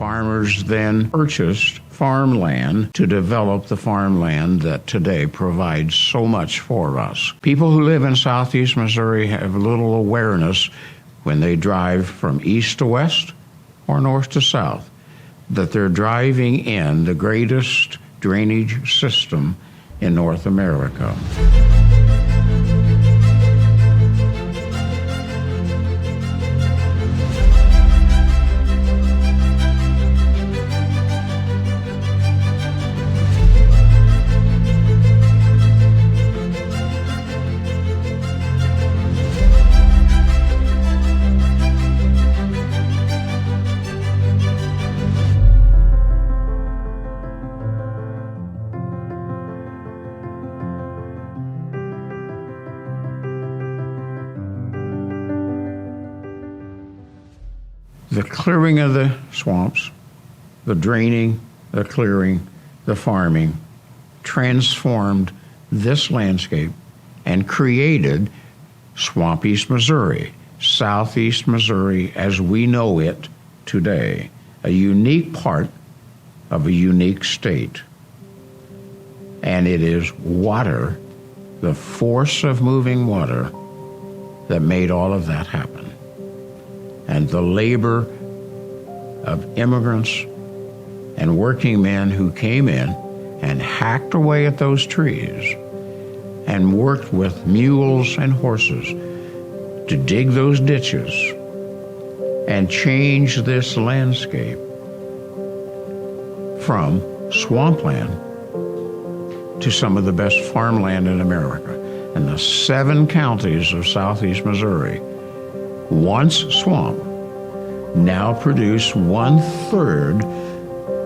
Farmers then purchased farmland to develop the farmland that today provides so much for us. People who live in southeast Missouri have little awareness when they drive from east to west or north to south that they're driving in the greatest drainage system in North America. The clearing of the swamps, the draining, the clearing, the farming transformed this landscape and created Swamp-East Missouri, Southeast Missouri as we know it today, a unique part of a unique state. And it is water, the force of moving water, that made all of that happen. And the labor of immigrants and working men who came in and hacked away at those trees and worked with mules and horses to dig those ditches and change this landscape from swampland to some of the best farmland in America. And the 7 counties of southeast Missouri, once swamp, now produce 1/3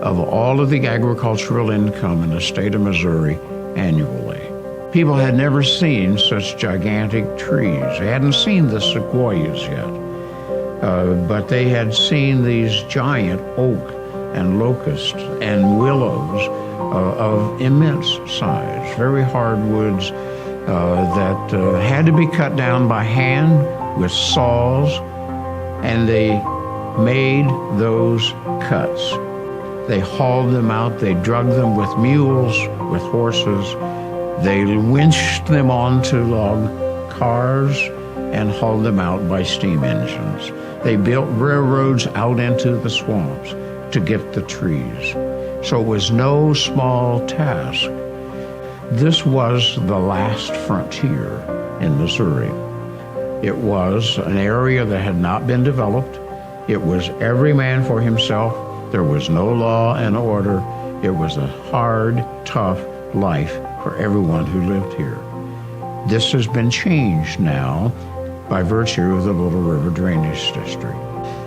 of all of the agricultural income in the state of Missouri annually. People had never seen such gigantic trees. They hadn't seen the sequoias yet, but they had seen these giant oak and locust and willows of immense size, very hardwoods that had to be cut down by hand with saws, and they made those cuts. They hauled them out, they drug them with mules, with horses, they winched them onto log cars and hauled them out by steam engines. They built railroads out into the swamps to get the trees. So it was no small task. This was the last frontier in Missouri. It was an area that had not been developed. It was every man for himself. There was no law and order. It was a hard, tough life for everyone who lived here. This has been changed now by virtue of the Little River Drainage District.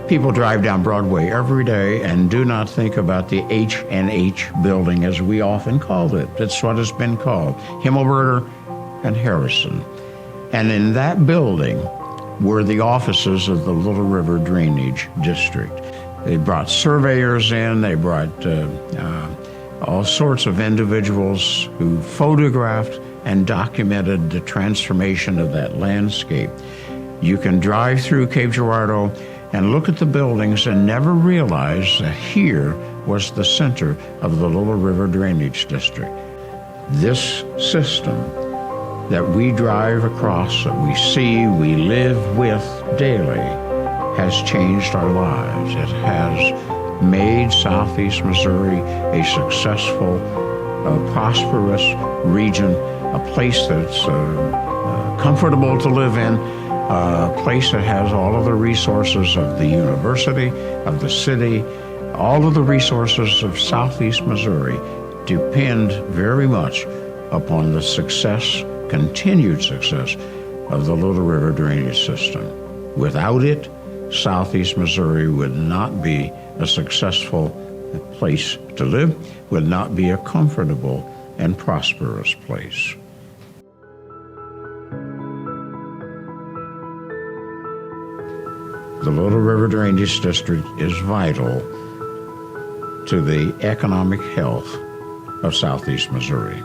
People drive down Broadway every day and do not think about the H&H building, as we often called it. That's what it's been called, Himmelberger and Harrison. And in that building were the offices of the Little River Drainage District. They brought surveyors in, they brought all sorts of individuals who photographed and documented the transformation of that landscape. You can drive through Cape Girardeau and look at the buildings and never realize that here was the center of the Little River Drainage District. This system that we drive across, that we see, we live with daily, has changed our lives. It has made Southeast Missouri a successful, prosperous region, a place that's comfortable to live in, a place that has all of the resources of the university, of the city. All of the resources of Southeast Missouri depend very much upon the success, continued success, of the Little River Drainage System. Without it, Southeast Missouri would not be a successful place to live, would not be a comfortable and prosperous place. The Little River Drainage District is vital to the economic health of Southeast Missouri.